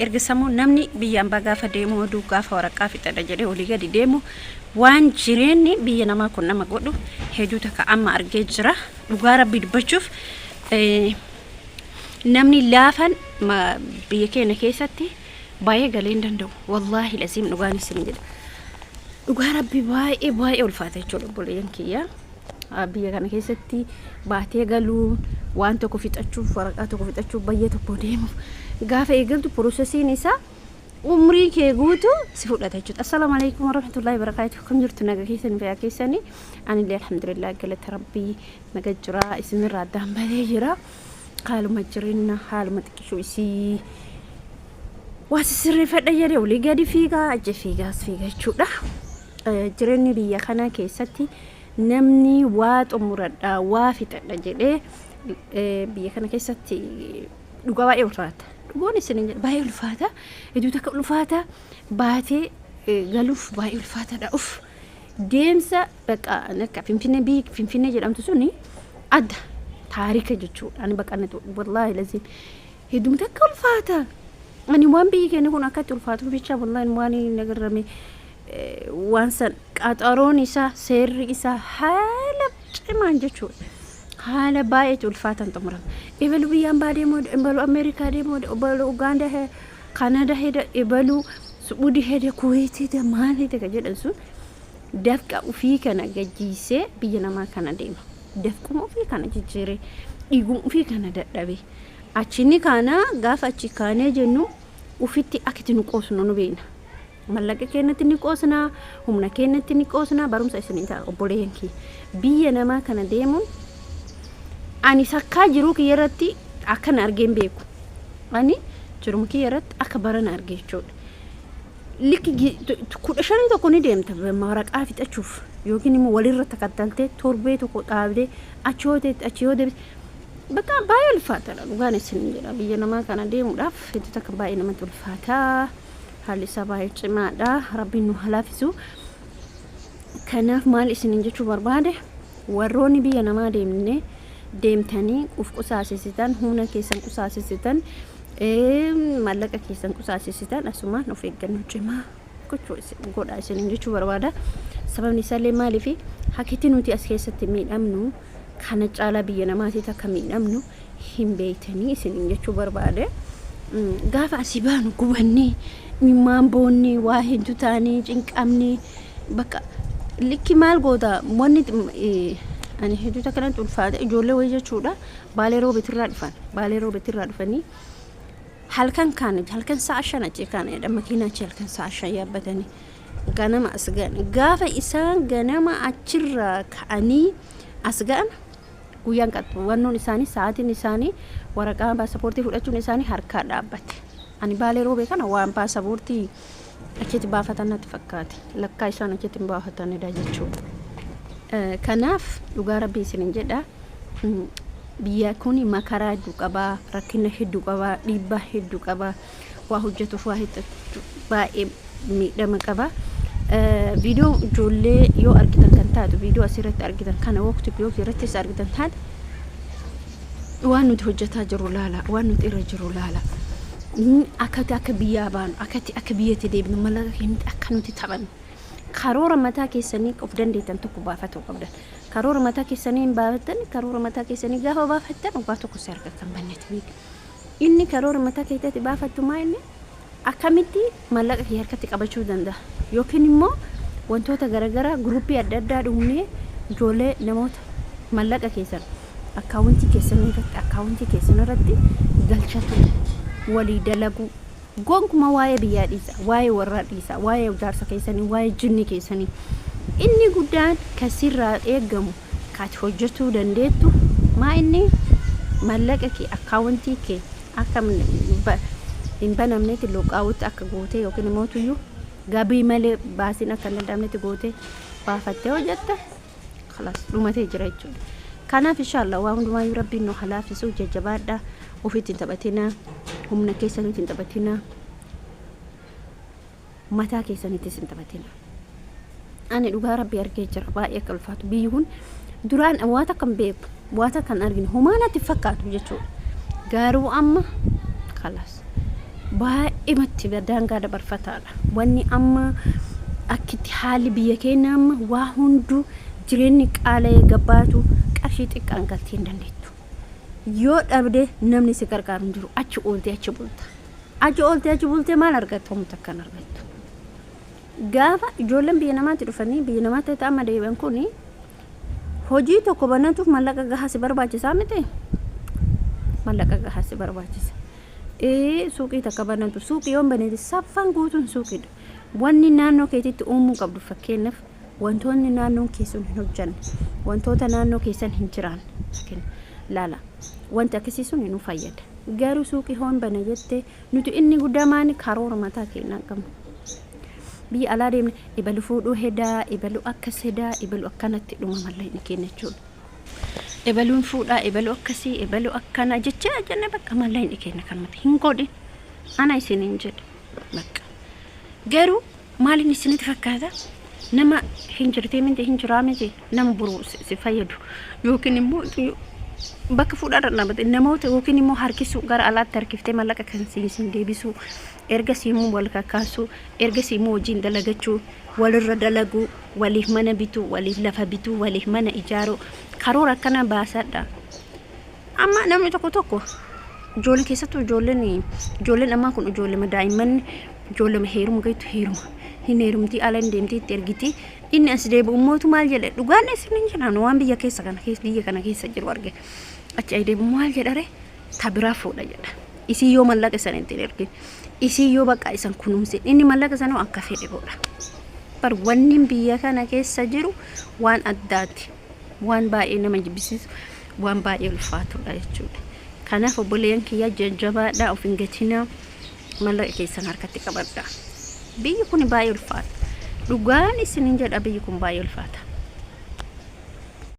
ergisamu namni biyyaan bagaafa deemu oduu gaafa waraqaa fixadha jedhee olii gadi deemu waan jireenyi biyya namaa kun nama godhu hedduu takka amma argee jira dhugaa rabbii dubbachuuf namni laafan biyya keenya keessatti baay'ee galee hin danda'u wallaahi lasiim dhugaan isin jedha dhugaa rabbii baay'ee ulfaata jechuudha obboleeyyan kiyya biyya kana keessatti baatee galuu waan tokko fixachuuf waraqaa tokko fixachuuf baay'ee tokko deemu gaafa eegaltu processiin isaa umrii kee guutu si fudhata jechuudha. Assalaamu alaykum warahmatullahi wabarakatuh. Kam jirtu naga keessanii fayyaa keessanii anillee alhamdulillah galata rabbii naga jira isinirraa addaan baatee jira haaluma jireenya haaluma xiqqishuu isii waasi sirreeffadha jedhee olii gadi fiigaa ajje fiigaas fiiga jechuudha. Jireenyi biyya kana keessatti namni waa xumuradha waa fixadha jedhee biyya kana keessatti dhugaa baay'ee ulfaata. Dhugoon isin baay'ee ulfaata. Hedduu takka ulfaata baatee galuuf baay'ee ulfaatadha. Deemsa baqa nakka finfinnee jedhamtu suni adda taarika jechuudha. Ani baqa natu wallahi lazim hedduu takka ulfaata. Ani waan biyyi keenya kun akkatti ulfaatu bicha wallahi waan nagarrame waan san qaxaroon isaa seerri isaa haala cimaan jechuudha. haala baay'ee ulfaatan xumuran ibalu biyyaan baademo ibalu Amerikaa deemo ibalu Uganda Canada heda ibalu Saudi heda Kuwait heda maal heda jedhan sun dafqa ufii kana gajjiisee biyya namaa kana deema dafquma ufii kana jijjiiree dhiigum ufii kana dadhabe achini kana gaafa achi kaanee jennu ufitti akiti nu qoosnu nu beena mallaqa keenyatti ni qoosna humna keenyatti ni qoosna barumsa isin ta'a obboleeyyan kee biyya namaa kana deemuun ani sakkaa jiru kiyyarratti akkan argeen beeku ani jiru kiyyarratti akka baran argee jechuudha likki kudha shanii tokko ni deemta waraqaa fixachuuf yookiin immoo walirra takattaltee torbee tokko dhaabdee achi hootee bakka baay'ee ulfaataadha dhugaan isin jedha biyya namaa kana deemuudhaaf hedduu takka baay'ee namatti ulfaata haalli isaa baay'ee cimaadha rabbiin nu halaafisu kanaaf maal isin jechuu barbaade warroonni biyya namaa deemtanii uf qusaasisitan humna keessan qusaasisitan mallaqa keessan qusaasisitan asuma of eeggannoo cimaa godhaa isin jechuu barbaada sababni isaallee maaliif hakitti nuti as keessatti miidhamnu kana caalaa biyya namaatii takka miidhamnu hin beeytanii isin jechuu barbaade gaafa asii baanu gubannee mimmaan boonni waa hedduu taanii cinqamnee bakka likki maal goota wanni ani hedduu takka nan ulfaata ijoollee wayii jechuudha baalee roobetirraa dhufanii halkan sa'a 5 achi kaanedha makiinaa achi halkan sa'a 5 yaabbatanii ganama as ga'an gaafa isaan ganama achirraa ka'anii as ga'an guyyaan qattu wannoon isaanii sa'aatiin isaanii waraqaa paasapoortii fudhachuun isaanii harkaa dhaabbate ani baalee roobee kana waan paasapoortii achitti baafatan natti fakkaate lakkaa isaan achitti baafatanidha jechuudha. Kanaaf dhugaa rabbii isin jedha biyya kun makaraa hedduu qabaa rakkina hedduu qabaa dhiibbaa hedduu qabaa waa hojjetuuf waa hedduu baay'ee miidhama qabaa viidiyoo ijoollee yoo argitan kan taatu viidiyoo asirratti argitan kana waqtii yoo irrattis argitan taate waan nuti hojjetaa jiru laala waan nuti irra jiru laala akka biyyaa baanu akka biyyatti deebinu mallaqa keenyatti akka nuti taphannu karoora mataa keessanii of dandeettan tokko baafatu qabdan karoora mataa keessanii baafatan karoora mataa keessanii gaafa baafattan waa tokko si argattan bannetti inni karoora mataa keessatti baafattu maa inni akkamitti mallaqa kee harkatti qabachuu danda'a yookiin immoo wantoota garaagaraa gruupii adda addaa dhumnee ijoollee namoota mallaqa keessan akkaawuntii keessan irratti galchatu walii dalagu gonkuma waa'ee biyyaa dhiisa waa'ee warraa dhiisa waa'ee jaarsa keessanii waa'ee jinni keessanii inni guddaan kasirraa eegamu kaati hojjetuu dandeettu maa inni mallaqa kee akkaawuntii kee akka hin banamnetti loqaawutti akka gootee yookiin immoo tuyyuu gabii malee baasiin akka hin danda'amnetti gootee baafattee hojjetta خلاص dhumatee jira jechuudha. Kanaaf inshallah waan hundumaa rabbiin nu halaafisu jajjabaadha ofiitti taphatina humna keessanitti taphatina mataa keessanitti taphatina. Ani dhugaa rabbi argee jira baay'ee kalfaatu biyyuun duraan waata kan beeku waata kan arginu humaanatti fakkaatu jechuudha. Garuu amma خلاص baay'ee matti daangaa dabarfataadha. Wanni amma akkitti haalli biyya keenya amma waa hunduu jireenyi qaala'ee gabbaatu qarshii xiqqaan galtee hin dandeettu. Yoo dhabde namni si gargaaru hin jiru. Achi ooltee achi bulta. Achi bultee maal argattu? Homta kan argattu. Gaafa ijoolleen biyya namaatti dhufanii biyya namaatti ta'ama deebi'an kuni hojii tokko banatuuf mallaqa gahaa si barbaachisaa miti. Mallaqa gahaa si barbaachisa. Suuqii takka banatu suuqii yoon baneeti saffaan guutuun suuqiidha. Wanni naannoo keetitti uumuu qabdu fakkeenyaaf wantoonni naannoo keessan hin hojjanne wantoota naannoo keessan hin jiraan laala wanti akkasii sun nu fayyada. Garuu suuqii hoon bana jettee nuti inni guddamaan karoora mataa keenyaa qabna. Biyya alaa deemne ibalu fuudhuu hedaa ibalu akkas hedaa ibalu akkanatti dhuma mallayni keenya jechuudha. Ibaluun fuudhaa ibalu akkasii ibalu akkana jechaa jenne bakka mallayni keenya kan mati hin godhin ana isiniin jedhe bakka. Garuu maalin isinitti fakkaata nama hin jirtee miti hin jiraa miti nama buruu si fayyadu yookiin immoo bakka fuudhaa dhaabate namoota yookiin immoo harkisuu gara alaatti harkiftee mallaqa kan siin deebisuu erga siimuu wal kakkaasuu erga siimuu wajjin dalagachuu walirra dalaguu waliif mana bituu waliif lafa bituu waliif mana ijaaruu karoora akkana baasadha. Amma namni tokko ijoollee keessattuu ijoolleen ammaa kun ijoollee daa'imman ijoollee heeruma gaitu heeruma hin heerumti ala hin deemti itti ergiti inni as deebi'u mootu maal jedhe dhugaan isiniin jedhan waan biyya kana keessa jiru arge achi ay deebi'u maal jedhare tabiraa fuudha jedha. Isii yoo mallaqa isan hin ergin isii yoo bakka isan kunuunsin inni mallaqa sanoo akka fedhe godha. Bar wanni biyya kana keessa jiru waan addaati waan baay'ee nama jibbisiisu waan baay'ee ulfaatudha jechuudha. Kanaaf obboleeyyan kiyya jajjabaadhaa of hin gatinaa mallaqa keessan harkatti qabadhaa. Biyyi kun baay'ee ulfaata. Dhugaan isiniin jedha biyyi kun baay'ee ulfaata.